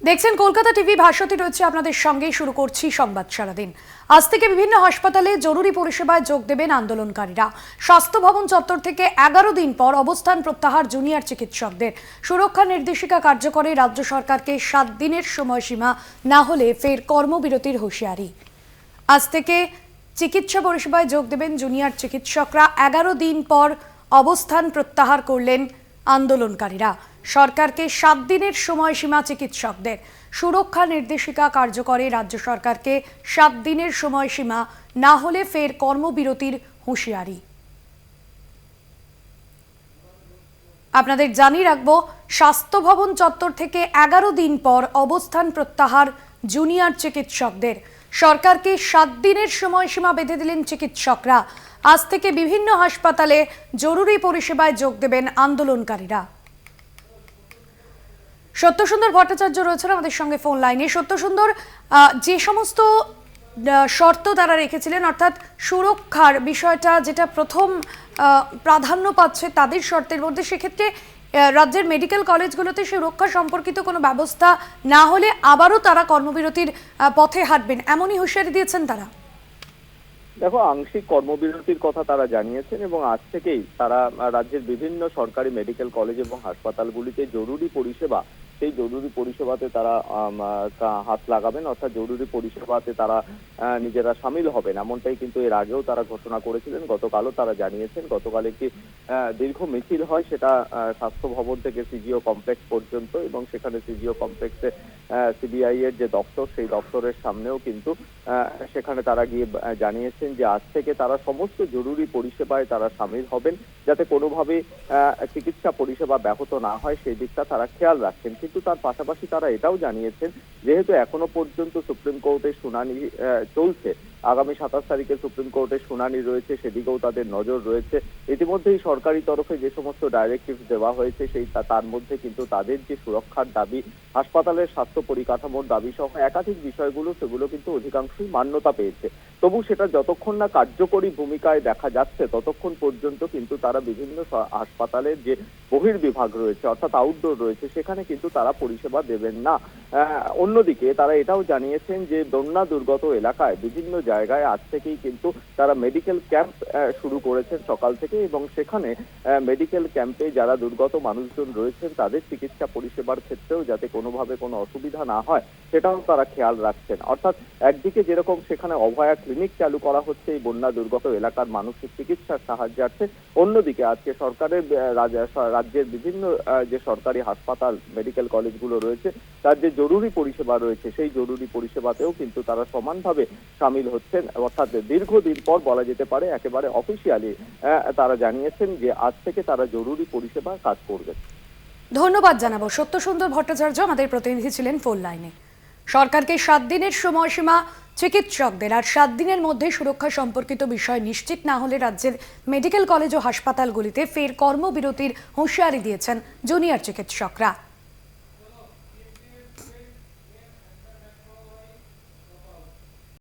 দেখছেন কলকাতা টিভি, ভাস্বতী রয়েছে আপনাদের সঙ্গেই। শুরু করছি সংবাদ সারাদিন। আজ থেকে বিভিন্ন হাসপাতালে জরুরি পরিষেবায় যোগ দেবেন আন্দোলনকারীরা। স্বাস্থ্য ভবন চত্বর থেকে 11 দিন পর অবস্থান প্রত্যাহার জুনিয়র চিকিৎসকদের। সুরক্ষা নির্দেশিকা কার্যকরে রাজ্য সরকারকে 7 দিনের সময়সীমা, না হলে ফের কর্মবিরতির হুঁশিয়ারি। আজ থেকে চিকিৎসা পরিষেবায় যোগ দেবেন জুনিয়র চিকিৎসকরা। 11 দিন পর অবস্থান প্রত্যাহার করলেন আন্দোলনকারীরা। সরকারকে 7 দিনের সময়সীমা চিকিৎসকদের। সুরক্ষা নির্দেশিকা কার্যকরে রাজ্য সরকারকে 7 দিনের সময়সীমা, না হলে ফের কর্মবিরতির হুঁশিয়ারি। আপনাদের জানিয়ে রাখবো, স্বাস্থ্য ভবন চত্বর থেকে 11 দিন পর অবস্থান প্রত্যাহার জুনিয়র চিকিৎসকদের। সরকারকে 7 দিনের সময়সীমা বেঁধে দিলেন চিকিৎসকরা। আজ থেকে বিভিন্ন হাসপাতালে জরুরি পরিষেবায় যোগ দেবেন আন্দোলনকারীরা। সত্যসুন্দর ভট্টাচার্য রয়েছেন আমাদের সঙ্গে ফোন লাইনে। সত্যসুন্দর, যে সমস্ত শর্ত তারা রেখেছিলেন, অর্থাৎ সুরক্ষার বিষয়টা যেটা প্রথম প্রাধান্য পাচ্ছে তাদের শর্তের মধ্যে, সেক্ষেত্রে রাজ্যের মেডিকেল কলেজগুলোতে সুরক্ষা সম্পর্কিত কোনো ব্যবস্থা না হলে আবারও তারা কর্মবিরতির পথে হাঁটবেন, এমনই হুঁশিয়ারি দিয়েছেন তারা। দেখো, আংশিক কর্মবিরতির কথা তারা জানিয়েছেন এবং আজ থেকেই তারা রাজ্যের বিভিন্ন সরকারি মেডিকেল কলেজ এবং হাসপাতালগুলিতে জরুরি পরিষেবা, সেই জরুরি পরিষেবাতে তারা হাত লাগাবেন, অর্থাৎ জরুরি পরিষেবাতে তারা নিজেরা সামিল হবেন, এমনটাই কিন্তু এর আগেও তারা ঘোষণা করেছিলেন। গতকালও তারা জানিয়েছেন। গতকাল একটি দীর্ঘ মিছিল হয়, সেটা স্বাস্থ্য ভবন থেকে সিজিও কমপ্লেক্স পর্যন্ত, এবং সেখানে সিজিও কমপ্লেক্সে সিবিআই এর যে দপ্তর, সেই দপ্তরের সামনেও কিন্তু সেখানে তারা গিয়ে জানিয়েছেন যে আজ থেকে তারা সমস্ত জরুরি পরিষেবায় তারা সামিল হবেন, যাতে কোনোভাবে চিকিৎসা পরিষেবা ব্যাহত না হয় সেই দিকটা তারা খেয়াল রাখছেন। কিন্তু তার পাশাপাশি তারা এটাও জানিয়েছেন, যেহেতু এখনো পর্যন্ত সুপ্রিম কোর্টের শুনানি চলছে, আগামী 27 তারিখে সুপ্রিম কোর্টের শুনানি রয়েছে, সেদিকেও তাদের নজর রয়েছে। ইতিমধ্যেই সরকারি তরফে যে সমস্ত ডাইরেক্টিভ দেওয়া হয়েছে, তার মধ্যে কিন্তু তাদের যে সুরক্ষার দাবি, হাসপাতালের স্বাস্থ্য পরিকাঠামোর দাবি সহ একাধিক বিষয়গুলো, সেগুলো কিন্তু অধিকাংশই মান্যতা পেয়েছে। তবু সেটা যতক্ষণ না কার্যকরী ভূমিকায় দেখা যাচ্ছে, ততক্ষণ পর্যন্ত কিন্তু তারা বিভিন্ন হাসপাতালের যে বহির্বিভাগ রয়েছে, অর্থাৎ আউটডোর রয়েছে, সেখানে কিন্তু তারা পরিষেবা দেবেন না। অন্যদিকে তারা এটাও জানিয়েছেন যে বন্যা দুর্গত এলাকায় বিভিন্ন জায়গায় আজ থেকেই কিন্তু তারা মেডিকেল ক্যাম্প শুরু করেছেন সকাল থেকে, এবং সেখানে মেডিকেল ক্যাম্পে যারা দুর্গত মানুষজন রয়েছেন তাদের চিকিৎসা পরিষেবার ক্ষেত্রেও যাতে কোনোভাবে কোনো অসুবিধা না হয়, সেটাও তারা খেয়াল রাখছেন। অর্থাৎ একদিকে যেরকম সেখানে অভয়া ক্লিনিক চালু করা হচ্ছে এই বন্যা দুর্গত এলাকার মানুষের চিকিৎসার সাহায্যার্থে, অন্যদিকে আজকে সরকারের রাজ্যের বিভিন্ন যে সরকারি হাসপাতাল, মেডিকেল কলেজগুলো রয়েছে, তার যে জরুরি পরিষেবা রয়েছে, সেই জরুরি পরিষেবাতেও কিন্তু তারা সমানভাবে সামিল হচ্ছেন। অর্থাৎ দীর্ঘদিন পর বলা যেতে পারে একেবারে অফিসিয়ালি তারা জানিয়েছেন যে আজ থেকে তারা জরুরি পরিষেবা কাজ করবেন। ধন্যবাদ জানাবো। সত্যসুন্দর ভট্টাচার্য আমাদের প্রতিনিধি ছিলেন ফোন লাইনে। সরকারকে 7 দিনের সময়সীমা চিকিৎসকদের, আর 7 দিনের মধ্যে সুরক্ষা সম্পর্কিত বিষয় নিশ্চিত না হলে রাজ্যের মেডিকেল কলেজ ও হাসপাতালগুলিতে ফের কর্মবিরতির হুঁশিয়ারি দিয়েছেন জুনিয়র চিকিৎসকরা।